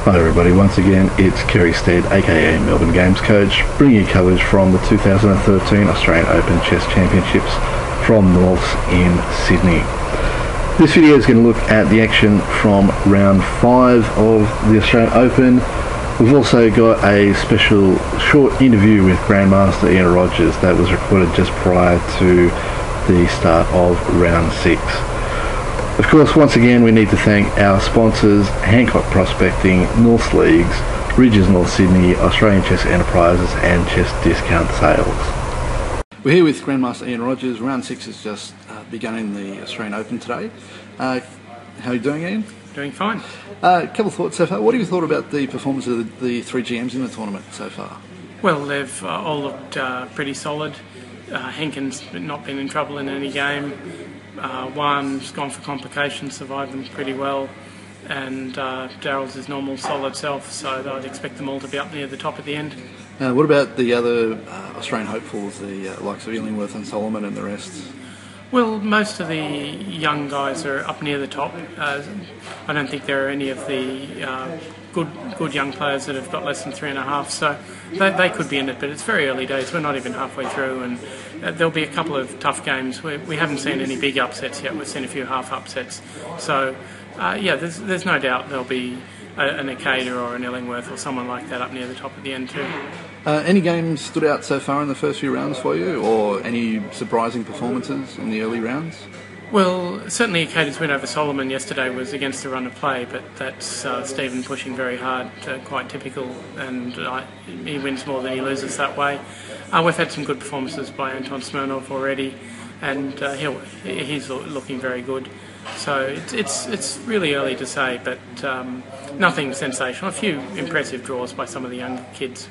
Hi everybody, once again it's Kerry Stead, aka Melbourne Games Coach, bringing you coverage from the 2013 Australian Open Chess Championships from North in Sydney. This video is going to look at the action from round 5 of the Australian Open. We've also got a special short interview with Grandmaster Ian Rogers that was recorded just prior to the start of round 6. Of course, once again, we need to thank our sponsors, Hancock Prospecting, North Leagues, Ridges North Sydney, Australian Chess Enterprises and Chess Discount Sales. We're here with Grandmaster Ian Rogers. Round 6 has just begun in the Australian Open today. How are you doing, Ian? Doing fine. A couple of thoughts so far. What have you thought about the performance of the three GMs in the tournament so far? Well, they've all looked pretty solid. Henkin's not been in trouble in any game. Juan's gone for complications, survived them pretty well, and Daryl's his normal solid self, so I'd expect them all to be up near the top at the end. What about the other Australian hopefuls, the likes of Illingworth and Solomon and the rest? Well, most of the young guys are up near the top. I don't think there are any of the good young players that have got less than 3.5, so they could be in it, but it's very early days. We're not even halfway through, and there'll be a couple of tough games. We haven't seen any big upsets yet. We've seen a few half upsets. So, yeah, there's no doubt there'll be an Akeda or an Illingworth or someone like that up near the top at the end too. Any games stood out so far in the first few rounds for you, or any surprising performances in the early rounds? Well, certainly Akeda's win over Solomon yesterday was against the run of play, but that's Stephen pushing very hard, quite typical, and he wins more than he loses that way. We've had some good performances by Anton Smirnov already, and he's looking very good. So it's really early to say, but nothing sensational. A few impressive draws by some of the younger kids.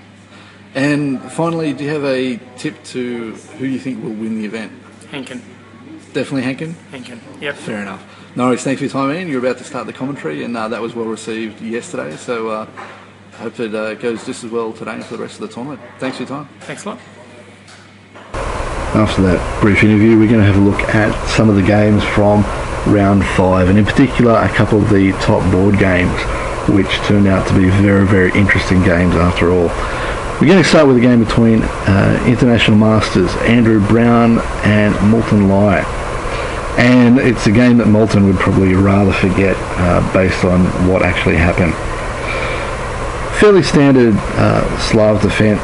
And finally, do you have a tip to who you think will win the event? Henkin. Definitely Henkin? Henkin, yep. Fair enough. No worries, thanks for your time, Ian. You're about to start the commentary, and that was well received yesterday, so hope it goes just as well today for the rest of the tournament. Thanks for your time. Thanks a lot. After that brief interview, we're going to have a look at some of the games from round 5, and in particular a couple of the top board games, which turned out to be very, very interesting games after all. We're going to start with a game between International Masters Andrew Brown and Moulton Lai. And it's a game that Moulton would probably rather forget based on what actually happened. Fairly standard Slav defence,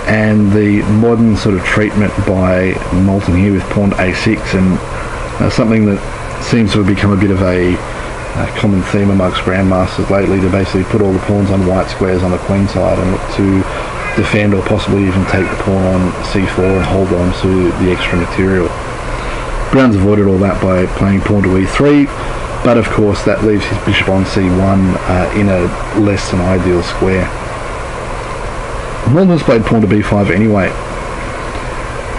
and the modern sort of treatment by Moulton here with pawn to a6, and something that seems to have become a bit of a common theme amongst grandmasters lately, to basically put all the pawns on white squares on the queen side and look to defend or possibly even take the pawn on c4 and hold on to the extra material. Brown's avoided all that by playing pawn to e3, but of course that leaves his bishop on c1 in a less than ideal square. Moulton's played pawn to b5 anyway.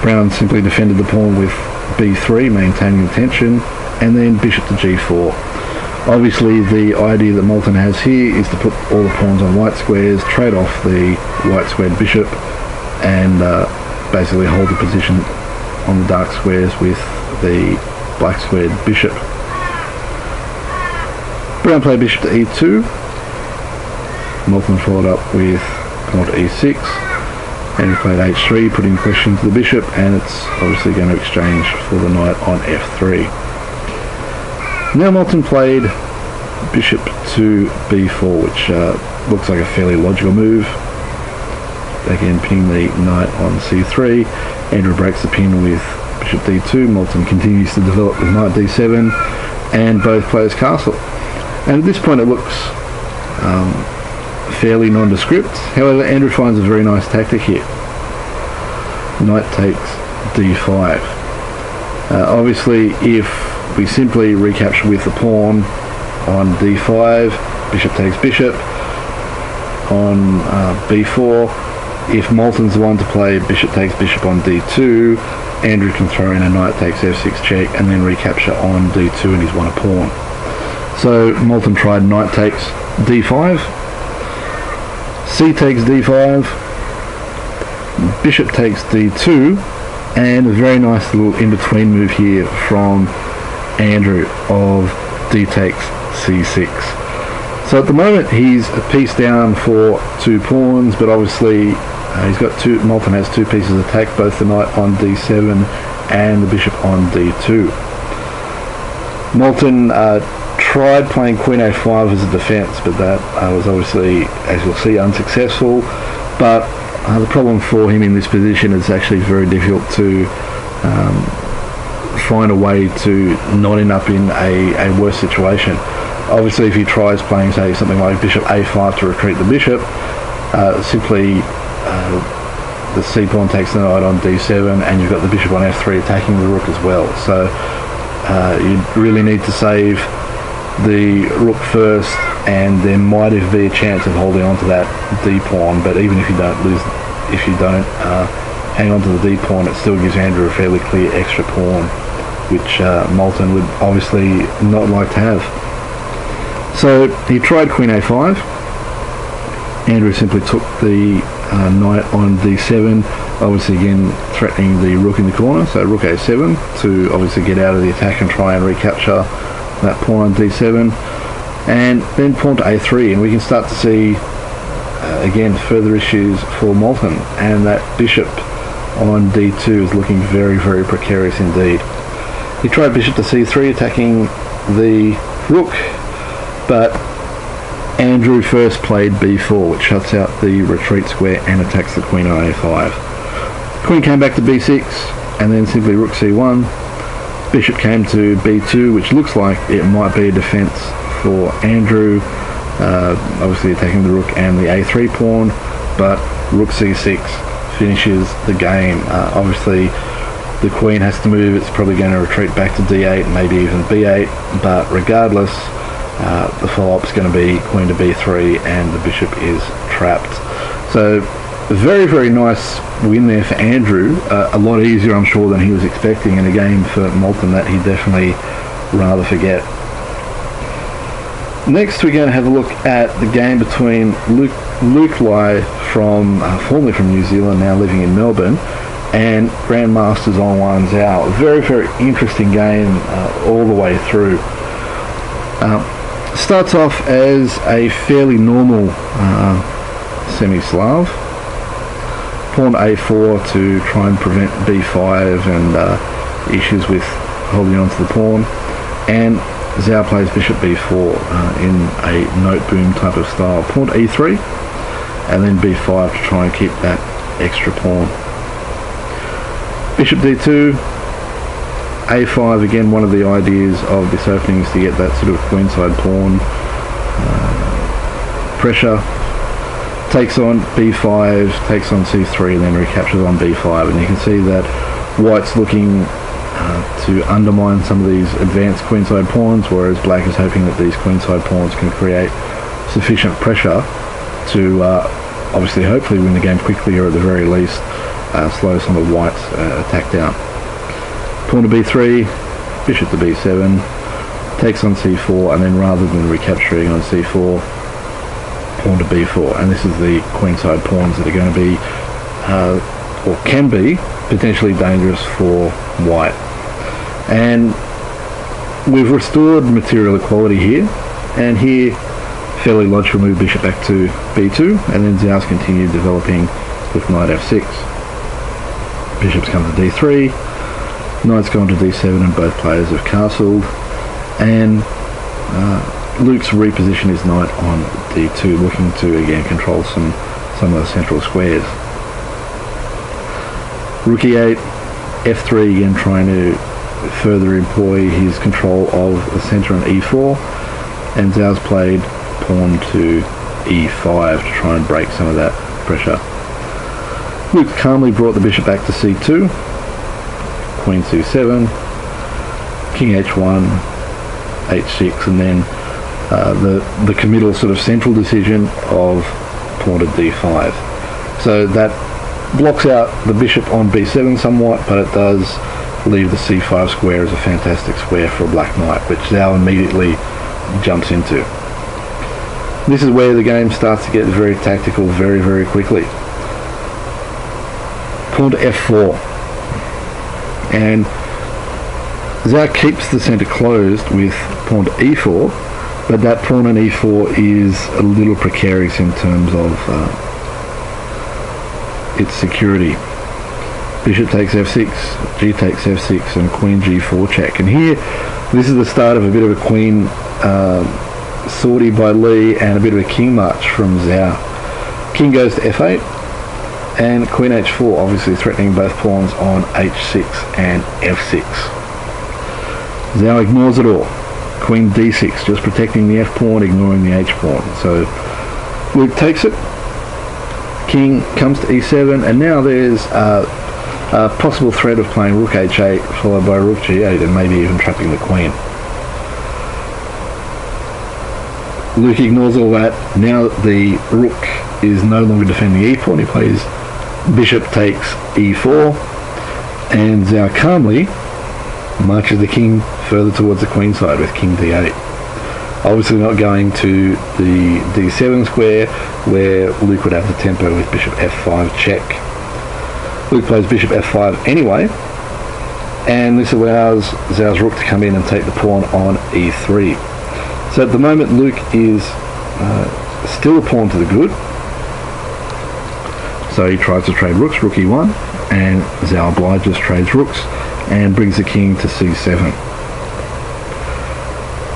Brown simply defended the pawn with b3, maintaining the tension, and then bishop to g4. Obviously the idea that Moulton has here is to put all the pawns on white squares, trade off the white squared bishop, and basically hold the position on the dark squares with the black squared bishop. Brown played bishop to e2. Moulton followed up with pawn to e6. Henry played h3, putting question to the bishop, and it's obviously going to exchange for the knight on f3. Now Moulton played bishop to b4, which looks like a fairly logical move. Again, pinning the knight on c3. Andrew breaks the pin with bishop d2. Moulton continues to develop with knight d7, and both players castle. And at this point it looks fairly nondescript. However, Andrew finds a very nice tactic here. Knight takes d5. Obviously, if we simply recapture with the pawn on d5, bishop takes bishop on b4. If Moulton's the one to play bishop takes bishop on d2, Andrew can throw in a knight takes f6 check and then recapture on d2, and he's won a pawn. So Moulton tried knight takes d5, c takes d5, bishop takes d2, and a very nice little in-between move here from Andrew of d takes c6. So at the moment he's a piece down for 2 pawns, but obviously he's got Moulton has 2 pieces of attack, both the knight on d7 and the bishop on d2. Moulton tried playing queen a5 as a defence, but that was obviously, as you'll see, unsuccessful. But the problem for him in this position is actually very difficult to find a way to not end up in a worse situation. Obviously, if he tries playing, say, something like bishop a5 to retreat the bishop, simply the c pawn takes the knight on d7, and you've got the bishop on f3 attacking the rook as well. So you really need to save the rook first, and there might even be a chance of holding on to that d pawn. But even if you don't hang on to the d pawn, it still gives Andrew a fairly clear extra pawn, which Moulton would obviously not like to have. So he tried queen a5. Andrew simply took the knight on d7, obviously again threatening the rook in the corner. So rook a7 to obviously get out of the attack and try and recapture that pawn on d7, and then pawn to a3, and we can start to see again further issues for Moulton, and that bishop on d2 is looking very, very precarious indeed. He tried bishop to c3 attacking the rook, but Andrew first played b4, which shuts out the retreat square and attacks the queen on a5. Queen came back to b6, and then simply rook c1. Bishop came to b2, which looks like it might be a defence for Andrew, obviously attacking the rook and the a3 pawn, but rook c6 finishes the game. Obviously the queen has to move, it's probably going to retreat back to d8, maybe even b8, but regardless, the follow-up is going to be queen to b3, and the bishop is trapped. So very, very nice win there for Andrew. A lot easier, I'm sure, than he was expecting, in a game for Moulton that he'd definitely rather forget. Next, we're going to have a look at the game between Luke Lai, formerly from New Zealand, now living in Melbourne, and Grandmasters on Wan Zhao. Very, very interesting game all the way through. Starts off as a fairly normal semi-Slav. Pawn a4 to try and prevent b5 and issues with holding on to the pawn, and Zhao plays bishop b4 in a note boom type of style. Pawn to e3, and then b5 to try and keep that extra pawn. Bishop d2, a5, again one of the ideas of this opening is to get that sort of queenside pawn pressure. Takes on b5, takes on c3, and then recaptures on b5, and you can see that White's looking to undermine some of these advanced queenside pawns, whereas Black is hoping that these queenside pawns can create sufficient pressure to obviously hopefully win the game quickly, or at the very least slow some of White's attack down. Pawn to b3, bishop to b7, takes on c4, and then rather than recapturing on c4, pawn to b4, and this is the queenside pawns that are going to be or can be potentially dangerous for White. And we've restored material equality here, and here fairly logical move bishop back to b2, and then Zhao's continued developing with knight f6. Bishops come to d3, knight's gone to d7, and both players have castled, and Luke's repositioned his knight on d2, looking to again control some of the central squares. Rook e8, f3, again trying to further employ his control of the centre on e4, and Zhao's played pawn to e5 to try and break some of that pressure. Luke calmly brought the bishop back to c2, queen c7, king h1, h6, and then the committal sort of central decision of pawn to d5. So that blocks out the bishop on b7 somewhat, but it does leave the c5 square as a fantastic square for a black knight, which Zhao immediately jumps into. This is where the game starts to get very tactical very, very quickly. Pawn to f4, and Zhao keeps the centre closed with pawn to e4, but that pawn on e4 is a little precarious in terms of its security. Bishop takes f6, g takes f6, and queen g4 check. And here, this is the start of a bit of a queen sortie by Lee and a bit of a king march from Zhao. King goes to f8, and queen h4, obviously threatening both pawns on h6 and f6. Zhao ignores it all. Queen d6, just protecting the f pawn, ignoring the h pawn. So Luke takes it. King comes to e7, and now there's a possible threat of playing rook h8 followed by rook g8 and maybe even trapping the queen. Luke ignores all that. Now the rook is no longer defending the e pawn. He plays bishop takes e4, and Zhao calmly marches the king further towards the queen side with king d8. Obviously not going to the d7 square where Luke would have the tempo with bishop f5 check. Luke plays bishop f5 anyway, and this allows Zhao's rook to come in and take the pawn on e3. So at the moment Luke is still a pawn to the good. So he tries to trade rooks, rook e1, and Zhao obliges, trades rooks, and brings the king to c7.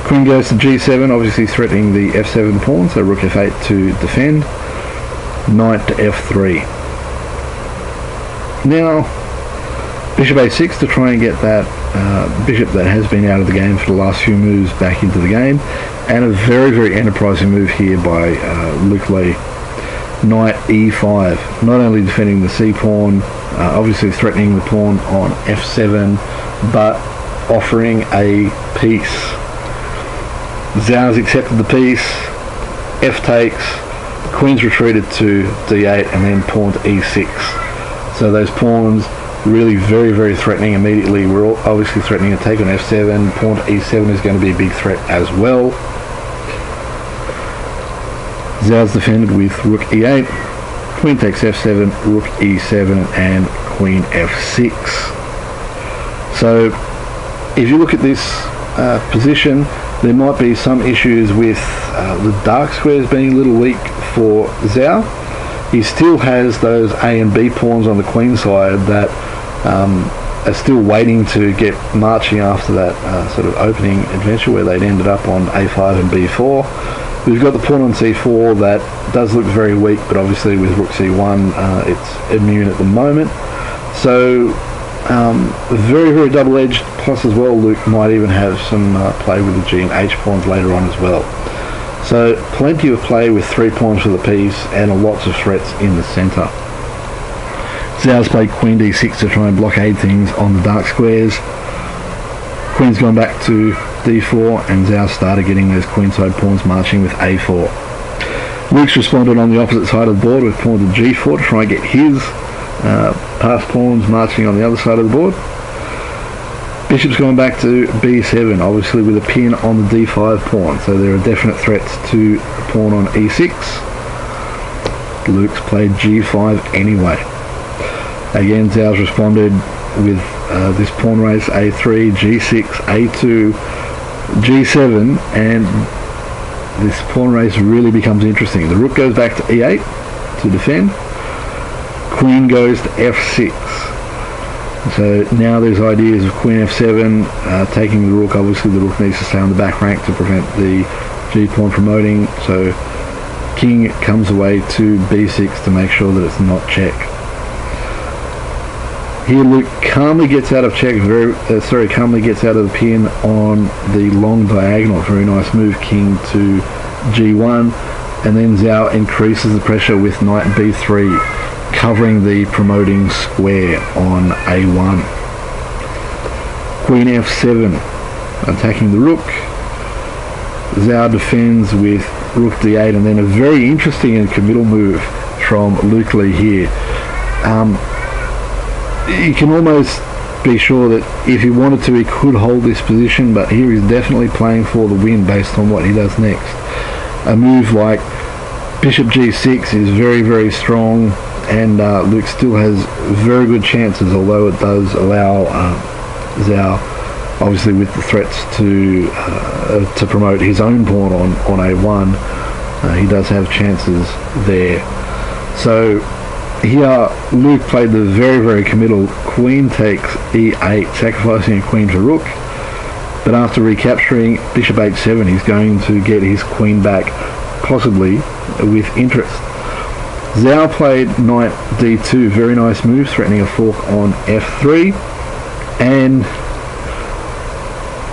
Queen goes to g7, obviously threatening the f7 pawn, so rook f8 to defend. Knight to f3. Now, bishop a6 to try and get that bishop that has been out of the game for the last few moves back into the game, and a very, very enterprising move here by Luke Lee. Knight e5, not only defending the c pawn, obviously threatening the pawn on f7, but offering a piece. Zhao's accepted the piece, f takes, queen's retreated to d8, and then pawn to e6. So those pawns really very, very threatening immediately. We're obviously threatening a take on f7, pawn to e7 is going to be a big threat as well. Zhao's defended with rook e8, queen takes f7, rook e7, and queen f6. So if you look at this position, there might be some issues with the dark squares being a little weak for Zhao. He still has those A and B pawns on the queen side that are still waiting to get marching after that sort of opening adventure where they'd ended up on a5 and b4. We've got the pawn on c4 that does look very weak, but obviously with rook c1 it's immune at the moment. So very, very double-edged, plus as well Luke might even have some play with the g and h pawns later on as well. So plenty of play with 3 pawns for the piece and lots of threats in the centre. Zhao's played queen d6 to try and blockade things on the dark squares. Queen's gone back to d4, and Zhao started getting those queenside pawns marching with a4. Luke's responded on the opposite side of the board with pawn to g4 to try and get his passed pawns marching on the other side of the board. Bishop's gone back to b7, obviously with a pin on the d5 pawn, so there are definite threats to the pawn on e6. Luke's played g5 anyway. Again, Zhao's responded with this pawn race, a3, g6, a2, g7, and this pawn race really becomes interesting. The rook goes back to e8 to defend. Queen goes to f6. So now there's ideas of queen f7, taking the rook. Obviously the rook needs to stay on the back rank to prevent the g-pawn promoting. So king comes away to b6 to make sure that it's not check. Here Luke calmly gets out of check, calmly gets out of the pin on the long diagonal. Very nice move, king to g1, and then Zhao increases the pressure with knight b3, covering the promoting square on a1. Queen f7, attacking the rook. Zhao defends with rook d8, and then a very interesting and committal move from Luke Lee here. You can almost be sure that if he wanted to, he could hold this position, but here he's definitely playing for the win based on what he does next. A move like bishop g6 is very, very strong, and Luke still has very good chances, although it does allow Zhao obviously with the threats to promote his own pawn on a1, he does have chances there. So here Luke played the very, very committal queen takes e8, sacrificing a queen to rook, but after recapturing bishop h7 he's going to get his queen back, possibly with interest. Zhao played knight d2, very nice move, threatening a fork on f3, and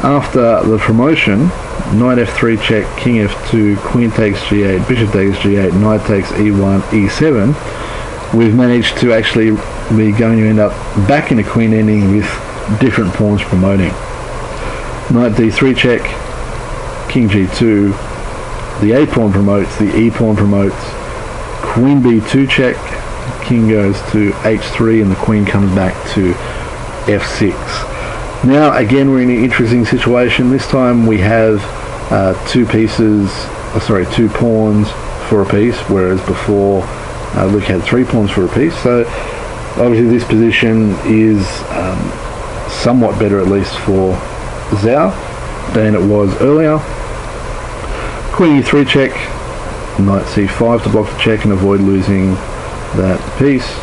after the promotion, knight f3 check, king f2, queen takes g8, bishop takes g8, knight takes e1, e7, we've managed to actually be going to end up back in a queen ending with different pawns promoting. Knight d3 check, king g2, the a pawn promotes, the e pawn promotes, queen b2 check, king goes to h3, and the queen comes back to f6. Now again we're in an interesting situation. This time we have two pawns for a piece, whereas before Luke had 3 pawns for a piece. So obviously this position is somewhat better, at least for Zhao, than it was earlier. Queen e3 check, knight c5 to block the check and avoid losing that piece.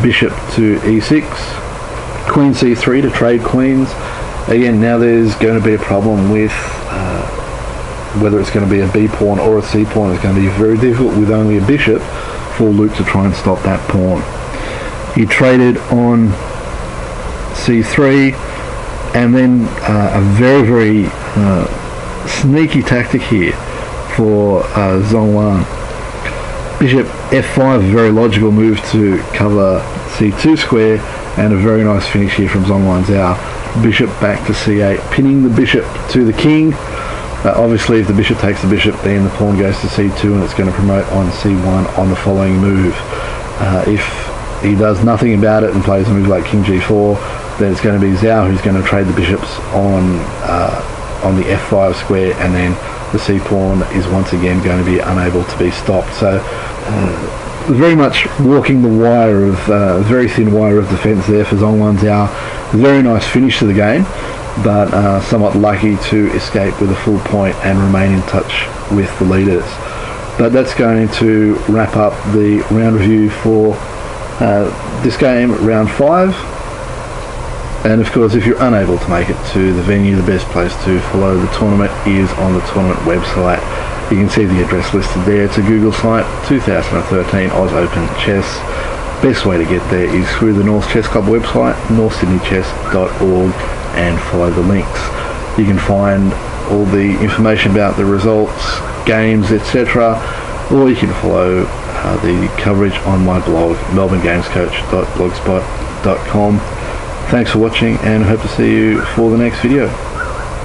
Bishop to e6, queen c3 to trade queens. Again, now there's going to be a problem with whether it's going to be a b pawn or a c pawn. It's going to be very difficult with only a bishop for Luke to try and stop that pawn. He traded on c3, and then a very, very sneaky tactic here for Zhongwan. Bishop f5, a very logical move to cover c2 square, and a very nice finish here from Zhongwan Zhao. Bishop back to c8, pinning the bishop to the king. Obviously if the bishop takes the bishop, then the pawn goes to c2 and it's going to promote on c1 on the following move. If he does nothing about it and plays a move like king g4, then it's going to be Zhao who's going to trade the bishops on the f5 square, and then the c pawn is once again going to be unable to be stopped. So very much walking the wire of very thin wire of defence there for Zhongwan Zhao. Very nice finish to the game, but somewhat lucky to escape with a full point and remain in touch with the leaders. But that's going to wrap up the round review for this game, round 5. And of course, if you're unable to make it to the venue, the best place to follow the tournament is on the tournament website. You can see the address listed there. It's a Google site, 2013 Oz Open Chess. Best way to get there is through the North Chess Club website, northsydneychess.org, and follow the links. You can find all the information about the results, games, etc., or you can follow the coverage on my blog, melbournegamescoach.blogspot.com. Thanks for watching, and hope to see you for the next video.